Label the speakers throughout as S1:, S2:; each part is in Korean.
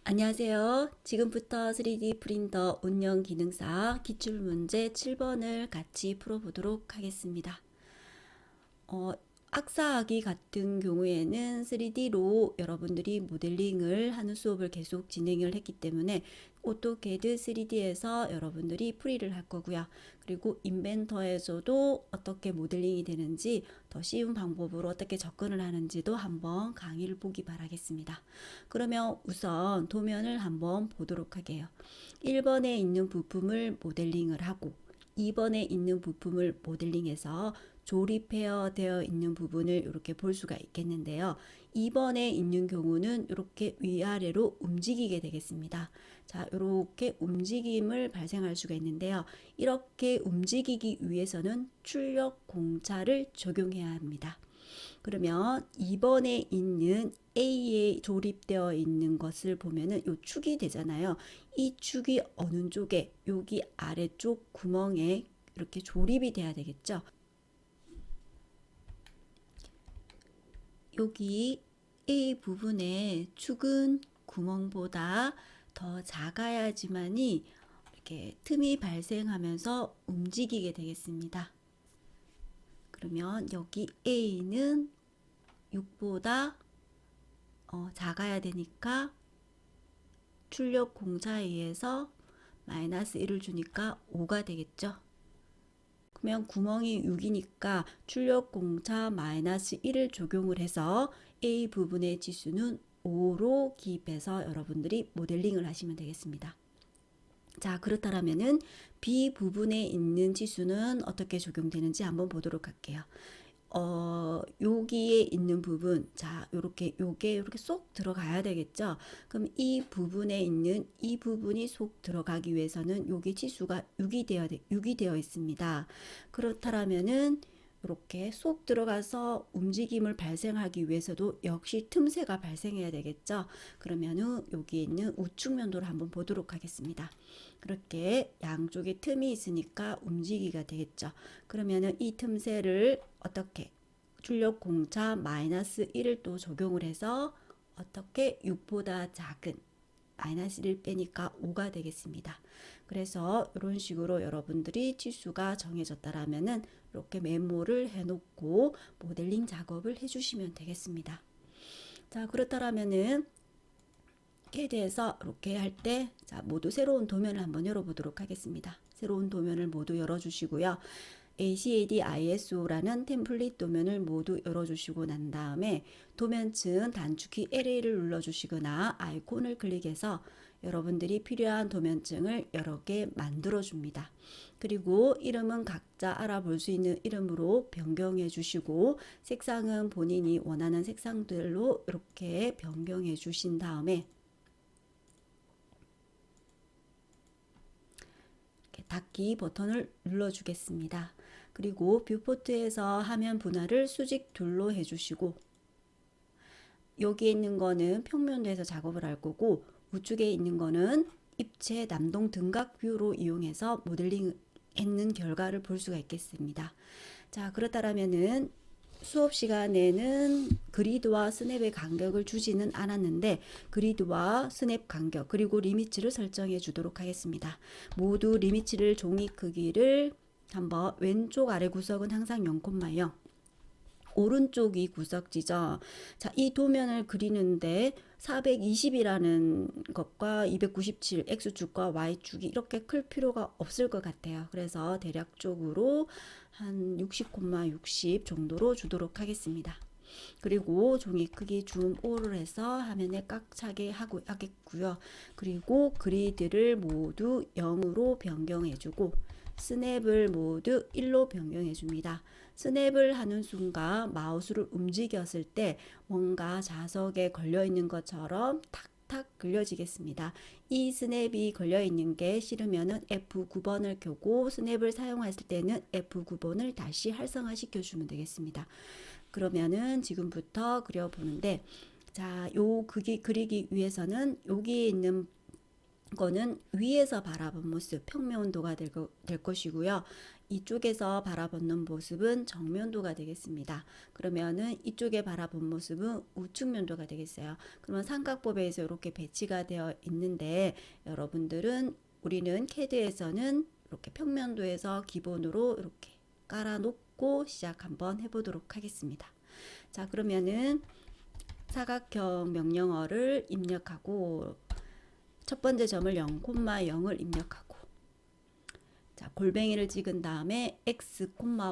S1: 안녕하세요. 지금부터 3D 프린터 운영 기능사 기출문제 7번을 같이 풀어보도록 하겠습니다. 학사하기 같은 경우에는 3D로 여러분들이 모델링을 하는 수업을 계속 진행을 했기 때문에 오토캐드 3D에서 여러분들이 풀이를 할 거고요. 그리고 인벤터에서도 어떻게 모델링이 되는지 더 쉬운 방법으로 어떻게 접근을 하는지도 한번 강의를 보기 바라겠습니다. 그러면 우선 도면을 한번 보도록 할게요. 1번에 있는 부품을 모델링을 하고 2번에 있는 부품을 모델링해서 조립되어 있는 부분을 이렇게 볼 수가 있겠는데요. 2번에 있는 경우는 이렇게 위아래로 움직이게 되겠습니다. 자, 이렇게 움직임을 발생할 수가 있는데요. 이렇게 움직이기 위해서는 출력 공차를 적용해야 합니다. 그러면 2번에 있는 A에 조립되어 있는 것을 보면은 요 축이 되잖아요. 이 축이 어느 쪽에, 여기 아래쪽 구멍에 이렇게 조립이 돼야 되겠죠. 여기 A 부분의 축은 구멍보다 더 작아야지만이 이렇게 틈이 발생하면서 움직이게 되겠습니다. 그러면 여기 A는 6보다 작아야 되니까 출력 공차에 의해서 마이너스 1을 주니까 5가 되겠죠. 그러면 구멍이 6이니까 출력 공차 마이너스 1을 적용을 해서 A 부분의 지수는 5로 기입해서 여러분들이 모델링을 하시면 되겠습니다. 자, 그렇다면은 B 부분에 있는 지수는 어떻게 적용되는지 한번 보도록 할게요. 여기에 있는 부분, 자, 요게 이렇게 쏙 들어가야 되겠죠. 그럼 이 부분에 있는 이 부분이 쏙 들어가기 위해서는 여기 지수가 6이 되어 있습니다. 그렇다면은 이렇게 쏙 들어가서 움직임을 발생하기 위해서도 역시 틈새가 발생해야 되겠죠. 그러면은 여기 있는 우측 면도를 한번 보도록 하겠습니다. 그렇게 양쪽에 틈이 있으니까 움직이가 되겠죠. 그러면은 이 틈새를 어떻게 출력 공차 마이너스 1을 또 적용을 해서 어떻게 6보다 작은 마이너스 1을 빼니까 5가 되겠습니다. 그래서 이런 식으로 여러분들이 치수가 정해졌다라면은 이렇게 메모를 해놓고 모델링 작업을 해주시면 되겠습니다. 자, 그렇다라면은 캐드에서 이렇게 할 때 자, 모두 새로운 도면을 한번 열어보도록 하겠습니다. 새로운 도면을 모두 열어주시고요. ACAD ISO라는 템플릿 도면을 모두 열어주시고 난 다음에 도면층 단축키 LA를 눌러주시거나 아이콘을 클릭해서 여러분들이 필요한 도면층을 여러 개 만들어 줍니다. 그리고 이름은 각자 알아볼 수 있는 이름으로 변경해 주시고 색상은 본인이 원하는 색상들로 이렇게 변경해 주신 다음에 닫기 버튼을 눌러주겠습니다. 그리고 뷰포트에서 화면 분할을 수직 툴로 해주시고 여기에 있는 거는 평면도에서 작업을 할 거고 우측에 있는 거는 입체 남동 등각 뷰로 이용해서 모델링 했는 결과를 볼 수가 있겠습니다. 자, 그렇다면은 수업 시간에는 그리드와 스냅의 간격을 주지는 않았는데 그리드와 스냅 간격 그리고 리미츠를 설정해 주도록 하겠습니다. 모두 리미츠를 종이 크기를 한번 왼쪽 아래 구석은 항상 0,0 오른쪽이 구석지죠. 자, 이 도면을 그리는데 420이라는 것과 297 X축과 Y축이 이렇게 클 필요가 없을 것 같아요. 그래서 대략적으로 한 60,60 정도로 주도록 하겠습니다. 그리고 종이 크기 줌 5를 해서 화면에 꽉 차게 하겠고요. 그리고 그리드를 모두 0으로 변경해주고 스냅을 모두 1로 변경해 줍니다. 스냅을 하는 순간 마우스를 움직였을 때 뭔가 자석에 걸려 있는 것처럼 탁탁 그려지겠습니다. 이 스냅이 걸려 있는 게 싫으면은 F9번을 켜고 스냅을 사용했을 때는 F9번을 다시 활성화 시켜 주면 되겠습니다. 그러면은 지금부터 그려보는데 자, 요 그리기 위해서는 여기에 있는 거는 위에서 바라본 모습 평면 온도가 될 것이고요. 이쪽에서 바라보는 모습은 정면도가 되겠습니다. 그러면은 이쪽에 바라본 모습은 우측면도가 되겠어요. 그러면 삼각법에서 이렇게 배치가 되어 있는데 여러분들은 우리는 CAD에서는 이렇게 평면도에서 기본으로 이렇게 깔아놓고 시작 한번 해보도록 하겠습니다. 자, 그러면은 사각형 명령어를 입력하고 첫 번째 점을 0,0을 입력하고 자, 골뱅이를 찍은 다음에 x,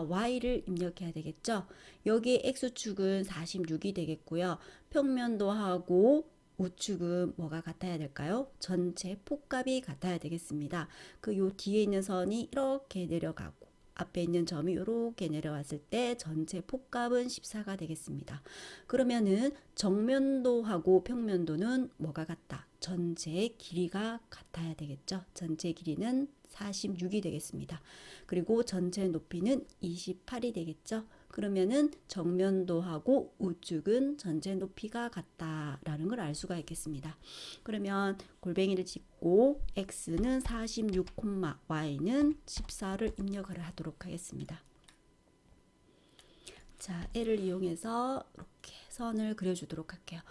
S1: y를 입력해야 되겠죠. 여기 x축은 46이 되겠고요. 평면도하고 우측은 뭐가 같아야 될까요? 전체 폭값이 같아야 되겠습니다. 그 요 뒤에 있는 선이 이렇게 내려가고 앞에 있는 점이 이렇게 내려왔을 때 전체 폭값은 14가 되겠습니다. 그러면은 정면도하고 평면도는 뭐가 같다? 전체 길이가 같아야 되겠죠. 전체 길이는 46이 되겠습니다. 그리고 전체 높이는 28이 되겠죠. 그러면은 정면도하고 우측은 전체 높이가 같다라는 걸 알 수가 있겠습니다. 그러면 골뱅이를 찍고 x는 46, y는 14를 입력을 하도록 하겠습니다. 자, L을 이용해서 이렇게 선을 그려주도록 할게요.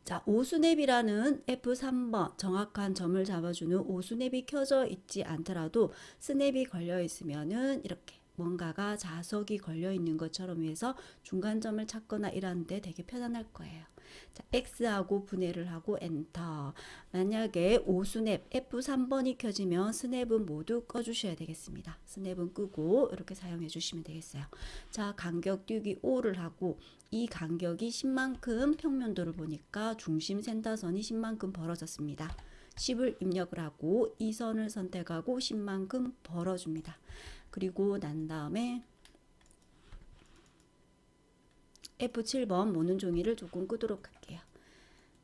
S1: 자, 오수냅이라는 F3번 정확한 점을 잡아주는 오수냅이 켜져 있지 않더라도 스냅이 걸려 있으면은 이렇게 뭔가가 자석이 걸려 있는 것처럼 해서 중간점을 찾거나 이러는데 되게 편안할 거예요. 자, X하고 분해를 하고 엔터. 만약에 오수냅 F3번이 켜지면 스냅은 모두 꺼주셔야 되겠습니다. 스냅은 끄고 이렇게 사용해 주시면 되겠어요. 자, 간격 띄우기 5를 하고 이 간격이 10만큼 평면도를 보니까 중심 센터선이 10만큼 벌어졌습니다. 10을 입력을 하고 이 선을 선택하고 10만큼 벌어줍니다. 그리고 난 다음에 F7번 모는 종이를 조금 끄도록 할게요.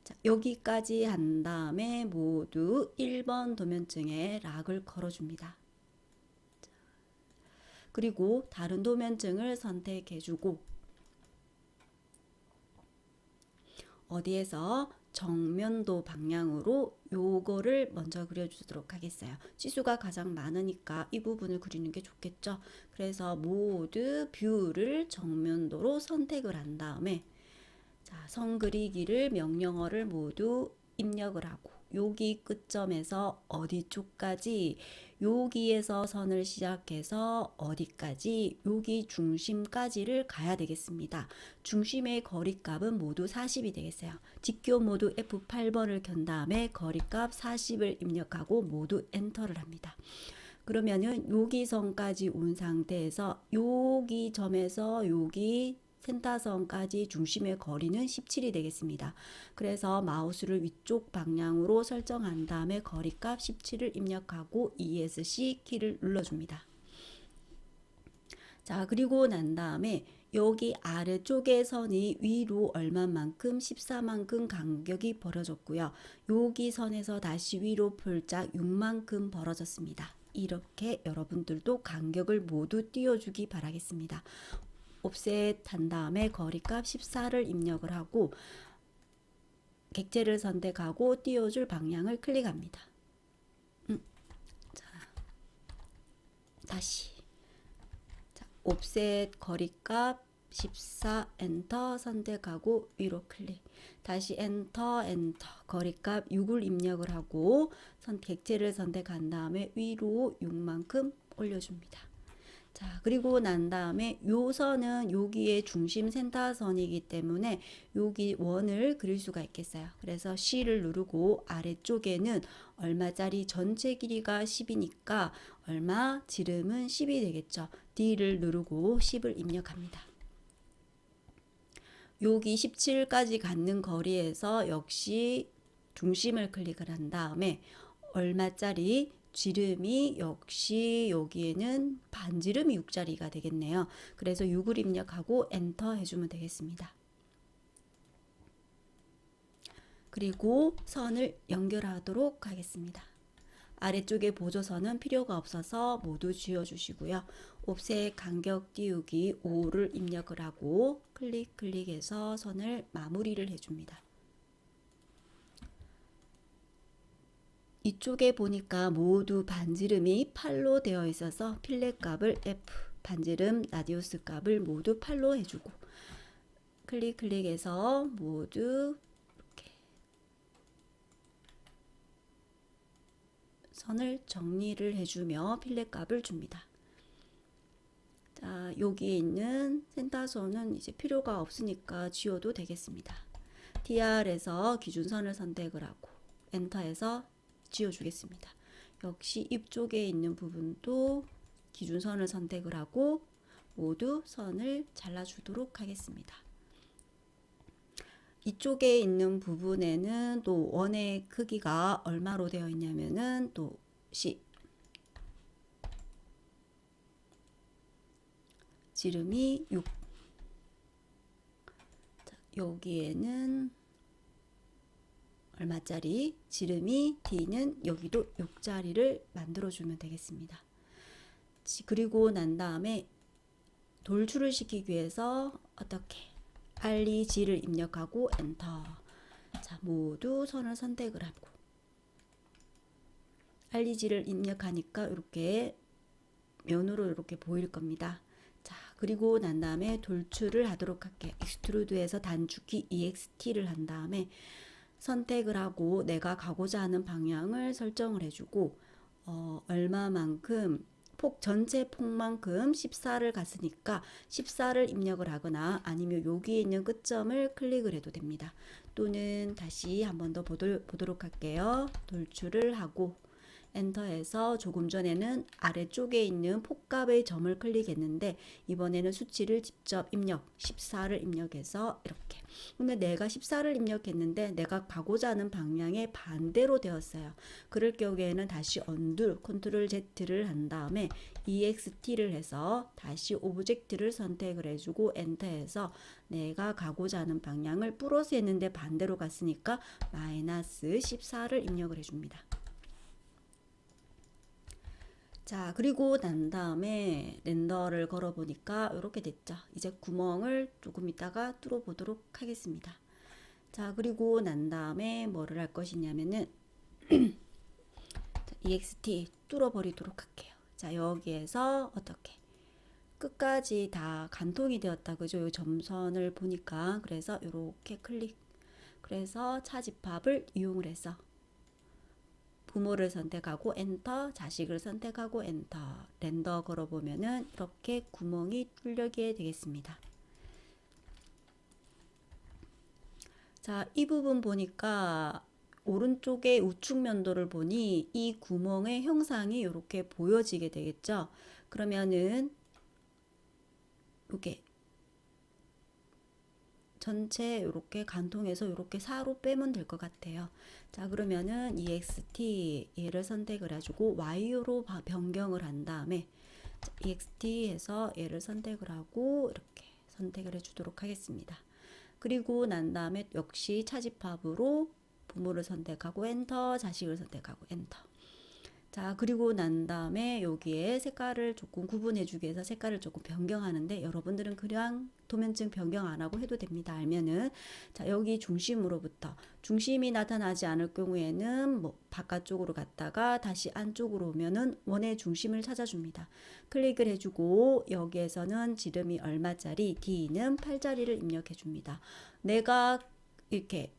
S1: 자, 여기까지 한 다음에 모두 1번 도면증에 락을 걸어줍니다. 자, 그리고 다른 도면증을 선택해주고 어디에서 정면도 방향으로 요거를 먼저 그려주도록 하겠어요. 치수가 가장 많으니까 이 부분을 그리는 게 좋겠죠. 그래서 모두 뷰를 정면도로 선택을 한 다음에 자, 선 그리기를 명령어를 모두 입력을 하고 여기 끝점에서 어디 쪽까지 여기에서 선을 시작해서 어디까지 여기 중심까지를 가야 되겠습니다. 중심의 거리값은 모두 40이 되겠어요. 직교 모두 F8번을 켠 다음에 거리값 40을 입력하고 모두 엔터를 합니다. 그러면은 여기 선까지 온 상태에서 여기 점에서 여기 센터선까지 중심의 거리는 17이 되겠습니다. 그래서 마우스를 위쪽 방향으로 설정한 다음에 거리값 17을 입력하고 ESC 키를 눌러줍니다. 자, 그리고 난 다음에 여기 아래쪽의 선이 위로 얼마만큼 14만큼 간격이 벌어졌고요. 여기 선에서 다시 위로 폴짝 6만큼 벌어졌습니다. 이렇게 여러분들도 간격을 모두 띄워주기 바라겠습니다. 옵셋 한 다음에 거리값 14를 입력을 하고 객체를 선택하고 띄워줄 방향을 클릭합니다. 자, 다시 자, 옵셋 거리값 14 엔터 선택하고 위로 클릭 다시 엔터 거리값 6을 입력을 하고 객체를 선택한 다음에 위로 6만큼 올려줍니다. 자, 그리고 난 다음에 요 선은 여기에 중심 센터선이기 때문에 여기 원을 그릴 수가 있겠어요. 그래서 C를 누르고 아래쪽에는 얼마짜리 전체 길이가 10이니까 얼마 지름은 10이 되겠죠. D를 누르고 10을 입력합니다. 여기 17까지 갖는 거리에서 역시 중심을 클릭을 한 다음에 얼마짜리 지름이 역시 여기에는 반지름이 6짜리가 되겠네요. 그래서 6을 입력하고 엔터 해주면 되겠습니다. 그리고 선을 연결하도록 하겠습니다. 아래쪽에 보조선은 필요가 없어서 모두 지워주시고요. 옵셋 간격 띄우기 5를 입력을 하고 클릭해서 선을 마무리를 해줍니다. 이쪽에 보니까 모두 반지름이 8로 되어 있어서 필렛 값을 F, 반지름 라디우스 값을 모두 8로 해주고 클릭해서 모두 이렇게 선을 정리를 해주며 필렛 값을 줍니다. 자, 여기에 있는 센터선은 이제 필요가 없으니까 지워도 되겠습니다. DR에서 기준선을 선택을 하고 엔터해서 지워주겠습니다. 역시 입 쪽에 있는 부분도 기준선을 선택을 하고 모두 선을 잘라주도록 하겠습니다. 이쪽에 있는 부분에는 또 원의 크기가 얼마로 되어 있냐면은 또 10, 지름이 6. 자, 여기에는 얼마짜리? 지름이 D는 여기도 6짜리를 만들어주면 되겠습니다. 그리고 난 다음에 돌출을 시키기 위해서 어떻게? REG를 입력하고 엔터. 자, 모두 선을 선택을 하고 REG를 입력하니까 이렇게 면으로 이렇게 보일 겁니다. 자, 그리고 난 다음에 돌출을 하도록 할게요. 익스트루드에서 단축키 EXT를 한 다음에 선택을 하고 내가 가고자 하는 방향을 설정을 해주고 얼마만큼 전체 폭만큼 14를 갔으니까 14를 입력을 하거나 아니면 여기에 있는 끝점을 클릭을 해도 됩니다. 또는 다시 한 번 더 보도록 할게요. 돌출을 하고 엔터해서 조금 전에는 아래쪽에 있는 폭값의 점을 클릭했는데 이번에는 수치를 직접 입력 14를 입력해서 이렇게. 근데 내가 14를 입력했는데 내가 가고자 하는 방향의 반대로 되었어요. 그럴 경우에는 다시 언두 컨트롤 Z를 한 다음에 EXT를 해서 다시 오브젝트를 선택을 해주고 엔터해서 내가 가고자 하는 방향을 플러스 했는데 반대로 갔으니까 마이너스 14를 입력을 해줍니다. 자, 그리고 난 다음에 렌더를 걸어 보니까 이렇게 됐죠. 이제 구멍을 조금 있다가 뚫어 보도록 하겠습니다. 자, 그리고 난 다음에 뭐를 할 것이냐면은 EXT 뚫어 버리도록 할게요. 자, 여기에서 어떻게 끝까지 다 간통이 되었다. 그죠? 이 점선을 보니까 그래서 이렇게 클릭. 그래서 차집합을 이용을 해서 부모를 선택하고 엔터, 자식을 선택하고 엔터, 렌더 걸어보면은 이렇게 구멍이 뚫리게 되겠습니다. 자, 이 부분 보니까 오른쪽의 우측 면도를 보니 이 구멍의 형상이 이렇게 보여지게 되겠죠. 그러면은 이게 전체 이렇게 간통해서 이렇게 4로 빼면 될 것 같아요. 자, 그러면은 EXT 얘를 선택을 해주고 Y로 변경을 한 다음에 EXT 해서 얘를 선택을 하고 이렇게 선택을 해주도록 하겠습니다. 그리고 난 다음에 역시 차집합으로 부모를 선택하고 엔터, 자식을 선택하고 엔터. 자, 그리고 난 다음에 여기에 색깔을 조금 구분해 주기 위해서 색깔을 조금 변경하는데 여러분들은 그냥 도면증 변경 안 하고 해도 됩니다. 알면은. 자, 여기 중심으로부터 중심이 나타나지 않을 경우에는 뭐 바깥쪽으로 갔다가 다시 안쪽으로 오면은 원의 중심을 찾아줍니다. 클릭을 해주고 여기에서는 지름이 얼마짜리 D는 8짜리를 입력해 줍니다. 내가 이렇게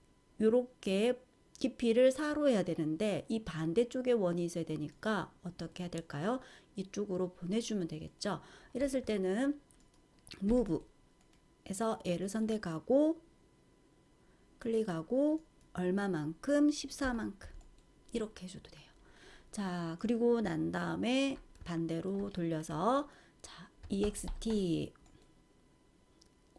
S1: 깊이를 4로 해야 되는데 이 반대쪽에 원이 있어야 되니까 어떻게 해야 될까요? 이쪽으로 보내주면 되겠죠. 이랬을 때는 Move에서 얘를 선택하고 클릭하고 얼마만큼 14만큼 이렇게 해줘도 돼요. 자, 그리고 난 다음에 반대로 돌려서 자, EXT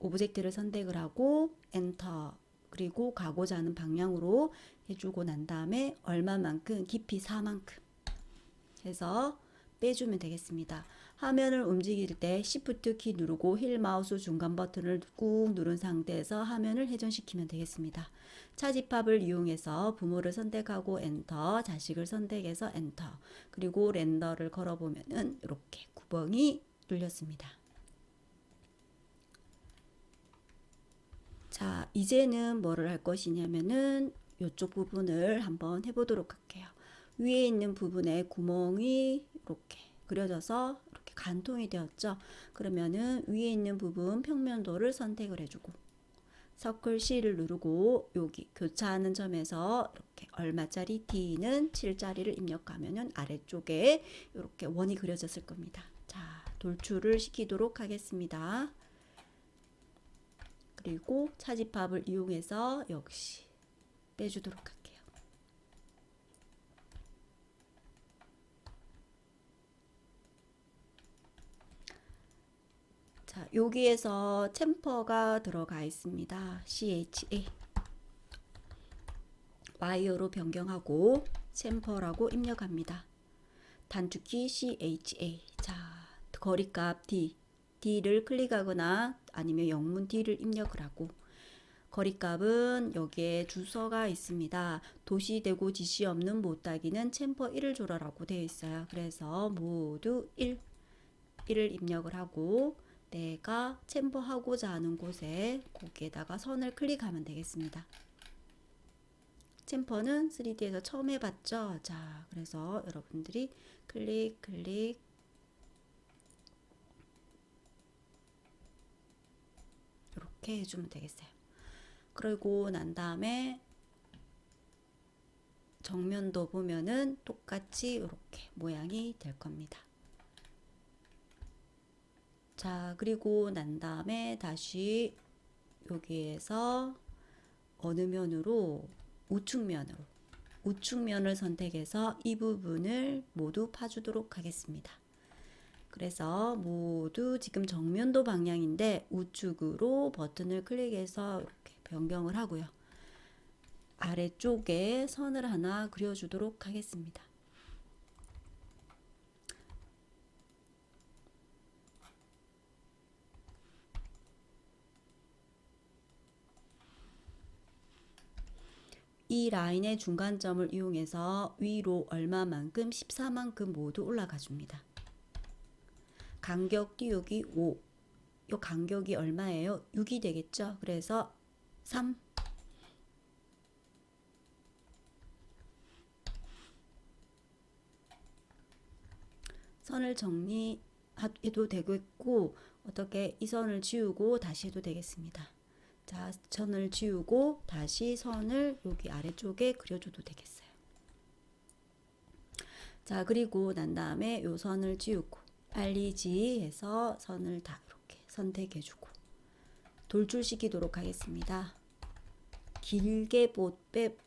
S1: 오브젝트를 선택을 하고 엔터 그리고 가고자 하는 방향으로 해주고 난 다음에 얼마만큼 깊이 4만큼 해서 빼주면 되겠습니다. 화면을 움직일 때 Shift 키 누르고 힐 마우스 중간 버튼을 꾹 누른 상태에서 화면을 회전시키면 되겠습니다. 차집합을 이용해서 부모를 선택하고 엔터, 자식을 선택해서 엔터, 그리고 렌더를 걸어보면은 이렇게 구멍이 뚫렸습니다. 자, 이제는 뭐를 할 것이냐면은 이쪽 부분을 한번 해보도록 할게요. 위에 있는 부분에 구멍이 이렇게 그려져서 이렇게 간통이 되었죠. 그러면은 위에 있는 부분 평면도를 선택을 해주고 서클 C를 누르고 여기 교차하는 점에서 이렇게 얼마짜리 D는 7짜리를 입력하면은 아래쪽에 이렇게 원이 그려졌을 겁니다. 자, 돌출을 시키도록 하겠습니다. 그리고 차집합을 이용해서 역시 빼주도록 할게요. 자, 여기에서 챔퍼가 들어가 있습니다. CHA 와이어로 변경하고 챔퍼라고 입력합니다. 단축키 CHA. 자, 거리값 D를 클릭하거나 아니면 영문 D를 입력을 하고 거리값은 여기에 주소가 있습니다. 도시되고 지시 없는 못따기는 챔퍼 1을 줘라라고 되어 있어요. 그래서 모두 1을 입력을 하고 내가 챔퍼하고자 하는 곳에 거기에다가 선을 클릭하면 되겠습니다. 챔퍼는 3D에서 처음 해봤죠. 자, 그래서 여러분들이 클릭 이렇게 해주면 되겠어요. 그리고 난 다음에 정면도 보면은 똑같이 이렇게 모양이 될 겁니다. 자, 그리고 난 다음에 다시 여기에서 어느 면으로 우측면을 선택해서 이 부분을 모두 파주도록 하겠습니다. 그래서 모두 지금 정면도 방향인데 우측으로 버튼을 클릭해서 이렇게 변경을 하고요. 아래쪽에 선을 하나 그려주도록 하겠습니다. 이 라인의 중간점을 이용해서 위로 얼마만큼 14만큼 모두 올라가 줍니다. 간격 띄우기 5. 이 간격이 얼마예요? 6이 되겠죠? 그래서 3. 선을 정리해도 되겠고 어떻게 이 선을 지우고 다시 해도 되겠습니다. 자, 선을 지우고 다시 선을 여기 아래쪽에 그려줘도 되겠어요. 자, 그리고 난 다음에 요 선을 지우고 알리지 해서 선을 다 이렇게 선택해주고 돌출시키도록 하겠습니다. 길게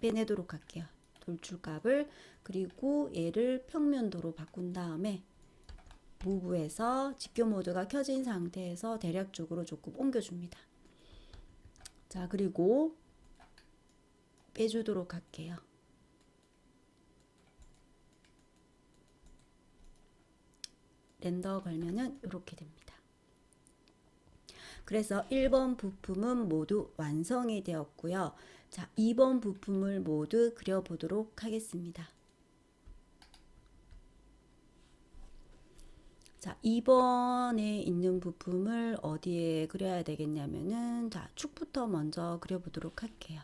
S1: 빼내도록 할게요. 돌출값을. 그리고 얘를 평면도로 바꾼 다음에 무브에서 직교 모드가 켜진 상태에서 대략적으로 조금 옮겨줍니다. 자, 그리고 빼주도록 할게요. 렌더 걸면은 이렇게 됩니다. 그래서 1번 부품은 모두 완성이 되었고요. 자, 2번 부품을 모두 그려보도록 하겠습니다. 자, 2번에 있는 부품을 어디에 그려야 되겠냐면은 자, 축부터 먼저 그려보도록 할게요.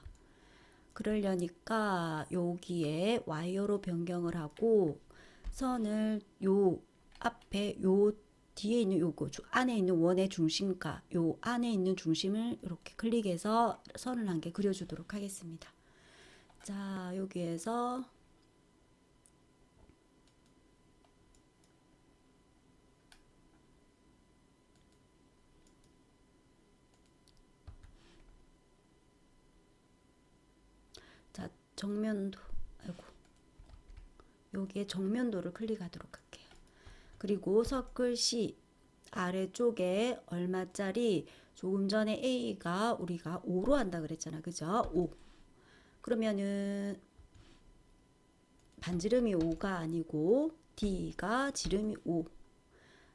S1: 그러려니까 여기에 와이어로 변경을 하고 선을 요 앞에 요 뒤에 있는 요거 안에 있는 원의 중심과 요 안에 있는 중심을 이렇게 클릭해서 선을 한 개 그려주도록 하겠습니다. 자, 여기에서 자, 정면도 여기에 정면도를 클릭하도록 할게요. 그리고 서클 C 아래쪽에 얼마짜리 조금 전에 A가 우리가 5로 한다 그랬잖아. 그죠? 5. 그러면은 반지름이 5가 아니고 D가 지름이 5.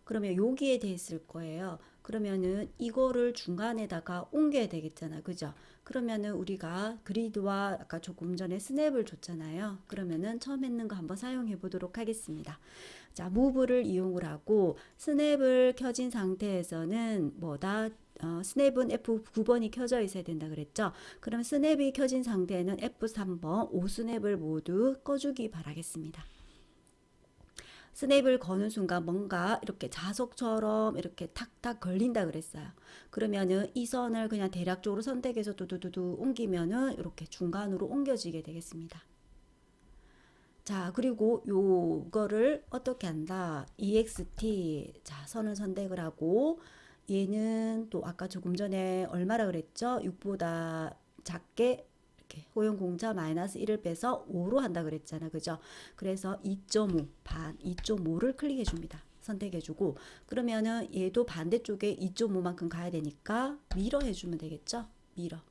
S1: 그러면 여기에 돼 있을 거예요. 그러면은 이거를 중간에다가 옮겨야 되겠잖아. 그죠? 그러면은 우리가 그리드와 아까 조금 전에 스냅을 줬잖아요. 그러면은 처음 했는 거 한번 사용해 보도록 하겠습니다. 자, 무브를 이용을 하고 스냅을 켜진 상태에서는 뭐다? 스냅은 F9번이 켜져 있어야 된다 그랬죠. 그럼 스냅이 켜진 상태에는 F3번 5스냅을 모두 꺼주기 바라겠습니다. 스냅을 거는 순간 뭔가 이렇게 자석처럼 이렇게 탁탁 걸린다 그랬어요. 그러면은 이 선을 그냥 대략적으로 선택해서 두두두두 옮기면은 이렇게 중간으로 옮겨지게 되겠습니다. 자, 그리고 요거를 어떻게 한다? EXT. 자, 선을 선택을 하고 얘는 또 아까 조금 전에 얼마라 그랬죠? 6보다 작게 이렇게 호용 공차 마이너스 1을 빼서 5로 한다 그랬잖아. 그죠? 그래서 2.5 반 2.5를 클릭해 줍니다. 선택해 주고 그러면은 얘도 반대쪽에 2.5만큼 가야 되니까 미러 해 주면 되겠죠? 미러.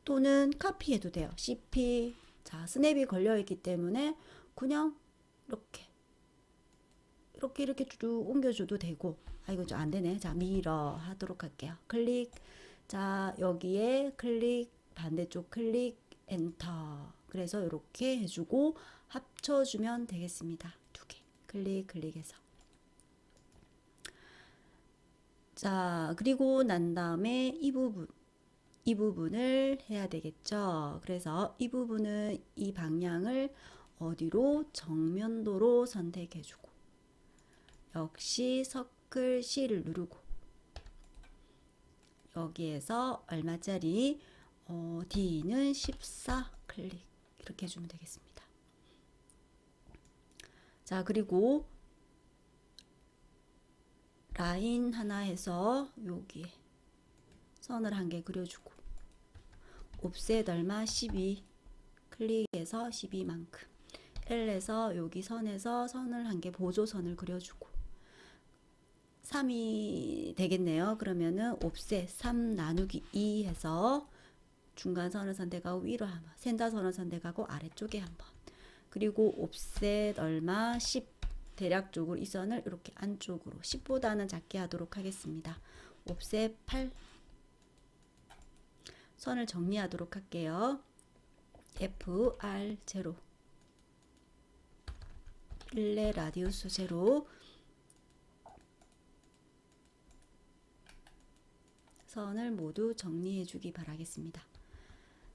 S1: 또는 카피해도 돼요. CP. 자, 스냅이 걸려 있기 때문에 그냥 이렇게 쭉 옮겨줘도 되고, 아, 이거 좀 안 되네. 자, 미러 하도록 할게요. 클릭. 자, 여기에 클릭, 반대쪽 클릭, 엔터. 그래서 이렇게 해주고 합쳐주면 되겠습니다. 두 개. 클릭해서. 자, 그리고 난 다음에 이 부분을 해야 되겠죠. 그래서 이 부분은 이 방향을 어디로? 정면도로 선택해주고 역시 서클 C를 누르고 여기에서 얼마짜리? D는 14 클릭 이렇게 해주면 되겠습니다. 자, 그리고 라인 하나 해서 여기에 선을 한 개 그려주고 옵셋 얼마? 12 클릭해서 12만큼 L에서 여기 선에서 선을 한 개 보조선을 그려주고 3이 되겠네요. 그러면은 옵셋 3 나누기 2 해서 중간선을 선택하고 위로 한번 센터선을 선택하고 아래쪽에 한번 그리고 옵셋 얼마? 10 대략적으로 이 선을 이렇게 안쪽으로 10보다는 작게 하도록 하겠습니다. 옵셋 8 선을 정리하도록 할게요. FR0 일레 라디우스 0 선을 모두 정리해 주기 바라겠습니다.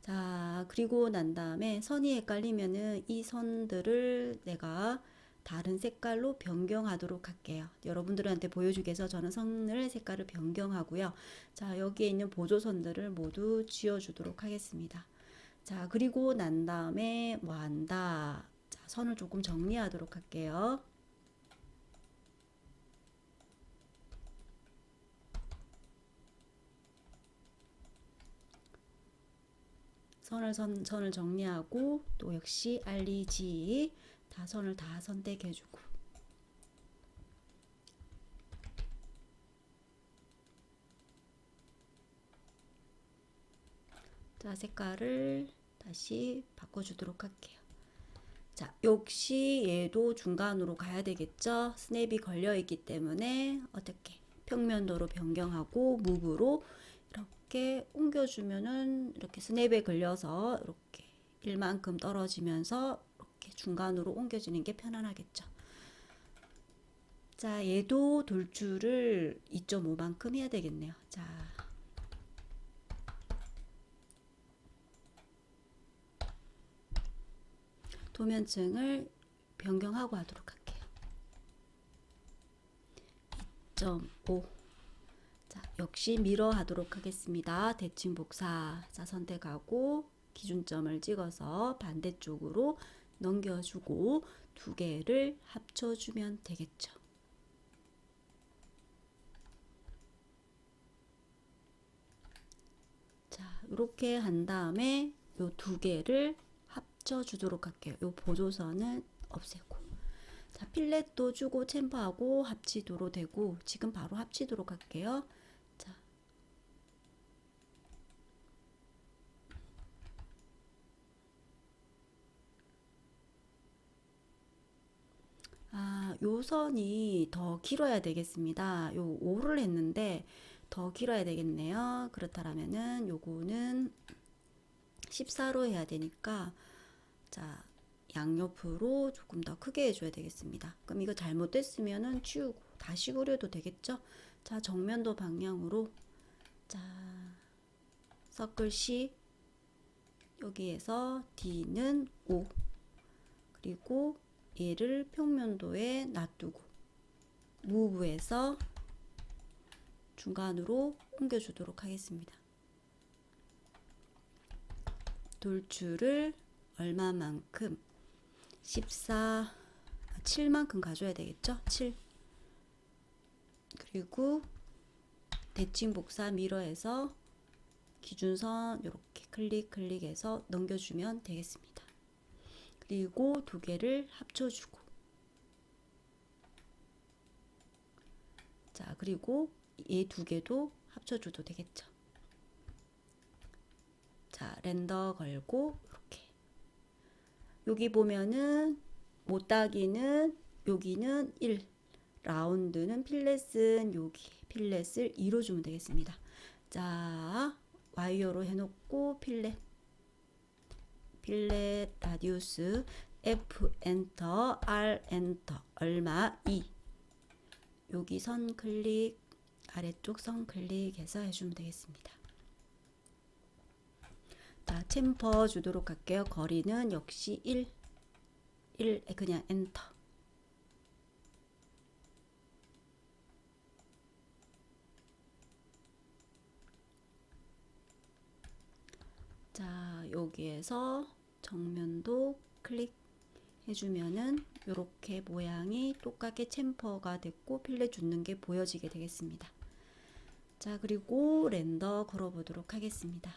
S1: 자, 그리고 난 다음에 선이 헷갈리면은 이 선들을 내가 다른 색깔로 변경하도록 할게요. 여러분들한테 보여주기 위해서 저는 선을 색깔을 변경하고요. 자, 여기에 있는 보조선들을 모두 지워주도록 하겠습니다. 자, 그리고 난 다음에 뭐 한다? 자, 선을 조금 정리하도록 할게요. 선을 정리하고 또 역시 알리지 다 선을 다 선택해주고 자, 색깔을 다시 바꿔주도록 할게요. 자, 역시 얘도 중간으로 가야 되겠죠. 스냅이 걸려있기 때문에 어떻게 평면도로 변경하고 무브로 이렇게 옮겨주면은 이렇게 스냅에 걸려서 이렇게 1만큼 떨어지면서 이렇게 중간으로 옮겨지는 게 편안하겠죠. 자, 얘도 돌줄을 2.5만큼 해야 되겠네요. 자, 도면층을 변경하고 하도록 할게요. 2.5 자, 역시 미러 하도록 하겠습니다. 대칭 복사 자, 선택하고 기준점을 찍어서 반대쪽으로 넘겨주고 두 개를 합쳐주면 되겠죠. 자, 이렇게 한 다음에 요 두 개를 합쳐주도록 할게요. 요 보조선은 없애고 자, 필렛도 주고 챔퍼하고 합치도록 되고 지금 바로 합치도록 할게요. 자, 요 선이 더 길어야 되겠습니다. 요 5를 했는데 더 길어야 되겠네요. 그렇다면은 요거는 14로 해야 되니까 자, 양옆으로 조금 더 크게 해줘야 되겠습니다. 그럼 이거 잘못됐으면은 치우고 다시 그려도 되겠죠? 자, 정면도 방향으로 자, 서클 C 여기에서 D는 5 그리고 얘를 평면도에 놔두고 무브에서 중간으로 옮겨주도록 하겠습니다. 돌출을 얼마만큼 7만큼 가져야 되겠죠? 7 그리고 대칭 복사 미러에서 기준선 이렇게 클릭해서 넘겨주면 되겠습니다. 그리고 두 개를 합쳐주고 자 그리고 얘 두 개도 합쳐줘도 되겠죠. 자 렌더 걸고 이렇게 여기 보면은 못따기는 여기는 1 라운드는 필렛은 여기 필렛을 2로 주면 되겠습니다. 자 와이어로 해놓고 필렛 라디우스 F 엔터 R 엔터 얼마 2 여기 선 클릭 아래쪽 선 클릭해서 해주면 되겠습니다. 자 챔퍼 주도록 할게요. 거리는 역시 1 그냥 엔터. 자 여기에서 정면도 클릭 해주면은 이렇게 모양이 똑같게 챔퍼가 됐고 필렛 주는 게 보여지게 되겠습니다. 자 그리고 렌더 걸어 보도록 하겠습니다.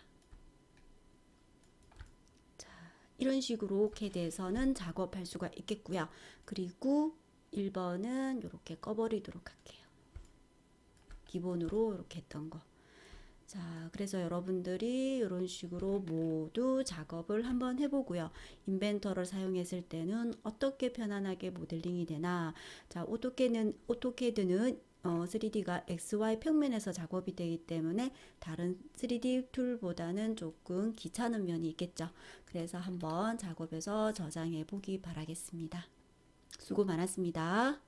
S1: 자 이런 식으로 CAD에서는 작업할 수가 있겠고요. 그리고 1번은 이렇게 꺼버리도록 할게요. 기본으로 이렇게 했던 거. 자, 그래서 여러분들이 이런 식으로 모두 작업을 한번 해보고요. 인벤터를 사용했을 때는 어떻게 편안하게 모델링이 되나. 자, 오토캐드는 3D가 XY 평면에서 작업이 되기 때문에 다른 3D 툴보다는 조금 귀찮은 면이 있겠죠. 그래서 한번 작업해서 저장해 보기 바라겠습니다. 수고 많았습니다.